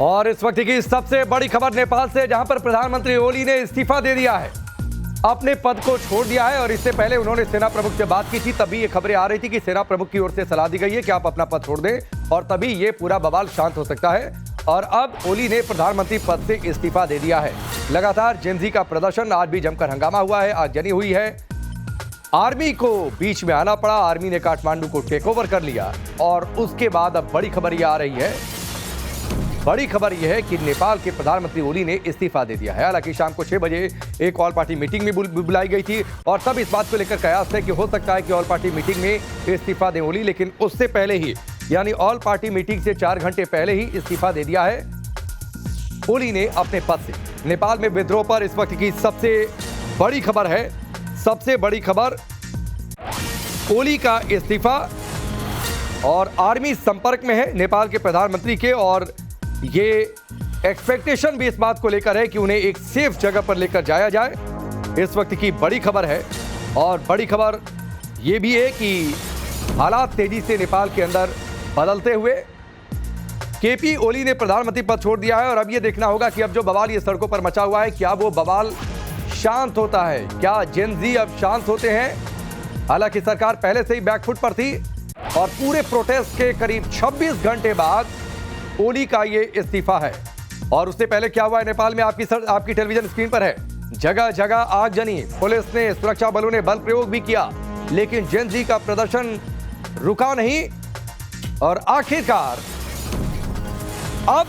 और इस वक्त की सबसे बड़ी खबर नेपाल से, जहां पर प्रधानमंत्री ओली ने इस्तीफा दे दिया है, अपने पद को छोड़ दिया है। और इससे पहले उन्होंने सेना प्रमुख से बात की थी, तभी ये खबरें आ रही थी कि सेना प्रमुख की ओर से सलाह दी गई है कि आप अपना पद छोड़ दें, और तभी ये पूरा बवाल शांत हो सकता है। और अब ओली ने प्रधानमंत्री पद से इस्तीफा दे दिया है। लगातार जेनजी का प्रदर्शन, आज भी जमकर हंगामा हुआ है, आगजनी हुई है, आर्मी को बीच में आना पड़ा, आर्मी ने काठमांडू को टेक ओवर कर लिया। और उसके बाद अब बड़ी खबर यह आ रही है, बड़ी खबर यह है कि नेपाल के प्रधानमंत्री ओली ने इस्तीफा दे दिया है। हालांकि शाम को 6 बजे एक ऑल पार्टी मीटिंग में बुलाई गई थी, और तब इस बात को लेकर कयास है कि हो सकता है कि ऑल पार्टी मीटिंग में इस्तीफा दें ओली, लेकिन उससे पहले ही, यानी ऑल पार्टी मीटिंग से 4 घंटे पहले ही इस्तीफा दे दिया है ओली ने अपने पद से। नेपाल में विद्रोह पर इस वक्त की सबसे बड़ी खबर है, सबसे बड़ी खबर ओली का इस्तीफा, और आर्मी संपर्क में है नेपाल के प्रधानमंत्री के, और ये एक्सपेक्टेशन भी इस बात को लेकर है कि उन्हें एक सेफ जगह पर लेकर जाया जाए। इस वक्त की बड़ी खबर है, और बड़ी खबर ये भी है कि हालात तेजी से नेपाल के अंदर बदलते हुए केपी ओली ने प्रधानमंत्री पद छोड़ दिया है। और अब ये देखना होगा कि अब जो बवाल ये सड़कों पर मचा हुआ है, क्या वो बवाल शांत होता है, क्या जेनजी अब शांत होते हैं। हालांकि सरकार पहले से ही बैकफुट पर थी, और पूरे प्रोटेस्ट के करीब 26 घंटे बाद ओली का ये इस्तीफा है। और उससे पहले क्या हुआ है नेपाल में, आपकी टेलीविजन स्क्रीन पर है। जगह जगह आगजनी, पुलिस ने, सुरक्षा बलों ने बल प्रयोग भी किया, लेकिन जेनजी का प्रदर्शन रुका नहीं। और आखिरकार अब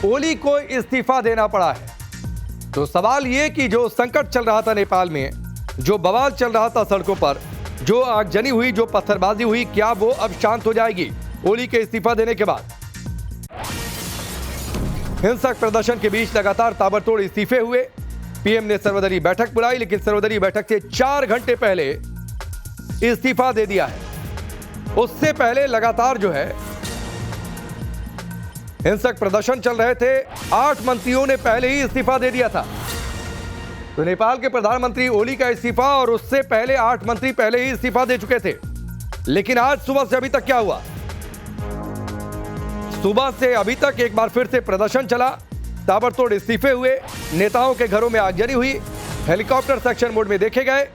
ओली को इस्तीफा देना पड़ा है। तो सवाल ये कि जो संकट चल रहा था नेपाल में, जो बवाल चल रहा था सड़कों पर, जो आगजनी हुई, जो पत्थरबाजी हुई, क्या वो अब शांत हो जाएगी ओली के इस्तीफा देने के बाद। हिंसक प्रदर्शन के बीच लगातार ताबड़तोड़ इस्तीफे हुए। पीएम ने सर्वदलीय बैठक बुलाई, लेकिन सर्वदलीय बैठक से 4 घंटे पहले इस्तीफा दे दिया है। उससे पहले लगातार जो है हिंसक प्रदर्शन चल रहे थे, 8 मंत्रियों ने पहले ही इस्तीफा दे दिया था। तो नेपाल के प्रधानमंत्री ओली का इस्तीफा, और उससे पहले 8 मंत्री पहले ही इस्तीफा दे चुके थे। लेकिन आज सुबह से अभी तक क्या हुआ, सुबह से अभी तक एक बार फिर से प्रदर्शन चला, ताबड़तोड़ इस्तीफे हुए, नेताओं के घरों में आगजनी हुई, हेलीकॉप्टर सेक्शन मोड में देखे गए,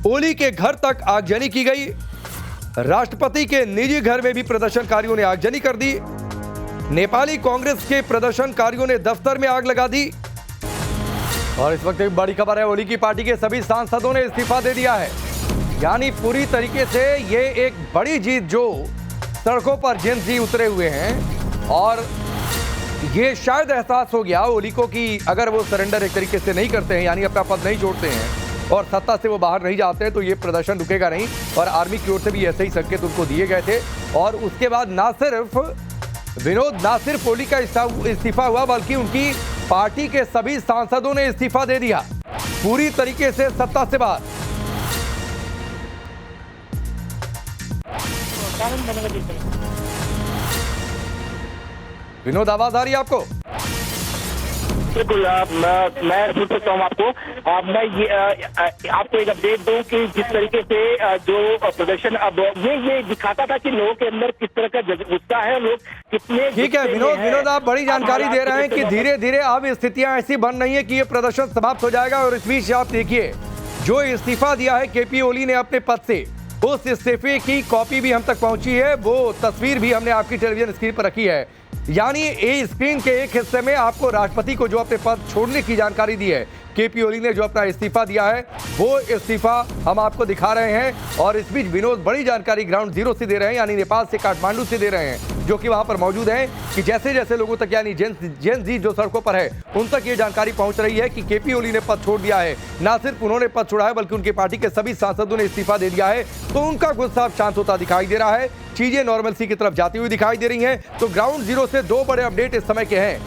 ओली के घर तक आगजनी की गई, राष्ट्रपति के निजी घर में भी प्रदर्शनकारियों ने आगजनी कर दी, नेपाली कांग्रेस के प्रदर्शनकारियों ने दफ्तर में आग लगा दी। और इस वक्त एक बड़ी खबर है, ओली की पार्टी के सभी सांसदों ने इस्तीफा दे दिया है। यानी पूरी तरीके से ये एक बड़ी जीत, जो सड़कों पर जेनजी उतरे हुए हैं, और ये शायद एहसास हो गया ओली को कि अगर वो सरेंडर एक तरीके से नहीं करते हैं, यानी अपना पद नहीं छोड़ते हैं और सत्ता से वो बाहर नहीं जाते हैं, तो ये प्रदर्शन रुकेगा नहीं। और आर्मी की ओर से भी ऐसे ही संकेत उनको दिए गए थे। और उसके बाद ना सिर्फ ओली का इस्तीफा हुआ, बल्कि उनकी पार्टी के सभी सांसदों ने इस्तीफा दे दिया, पूरी तरीके से सत्ता से बाहर। विनोद, आवाज आ रही है आपको? बिल्कुल, मैं सुन सकता हूँ आपको। मैं ये आपको एक अपडेट दूं कि जिस तरीके से जो प्रदर्शन अब ये दिखाता था कि लोगों के अंदर किस तरह का गुस्सा है, लोग कितने। ठीक है विनोद, आप बड़ी जानकारी दे रहे हैं कि धीरे धीरे अब स्थितियां ऐसी बन रही है कि ये प्रदर्शन समाप्त हो जाएगा। और इस बीच आप देखिए, जो इस्तीफा दिया है केपी ओली ने अपने पद से, उस इस्तीफे की कॉपी भी हम तक पहुंची है, वो तस्वीर भी हमने आपकी टेलीविजन स्क्रीन पर रखी है। यानी ये स्क्रीन के एक हिस्से में आपको राष्ट्रपति को जो अपने पद छोड़ने की जानकारी दी है, केपी ओली ने जो अपना इस्तीफा दिया है, वो इस्तीफा हम आपको दिखा रहे हैं। और इस बीच विनोद बड़ी जानकारी ग्राउंड जीरो से दे रहे हैं, यानी नेपाल से, काठमांडू से दे रहे हैं, जो कि वहां पर मौजूद हैं, कि जैसे जैसे लोगों तक, यानी जेनजी जो सड़कों पर है, उन तक ये जानकारी पहुंच रही है कि केपी ओली ने पद छोड़ दिया है। ना सिर्फ उन्होंने पद छोड़ा है, बल्कि उनकी पार्टी के सभी सांसदों ने इस्तीफा दे दिया है। तो उनका गुस्सा शांत होता दिखाई दे रहा है, चीजें नॉर्मलसी की तरफ जाती हुई दिखाई दे रही हैं। तो ग्राउंड जीरो से 2 बड़े अपडेट इस समय के हैं।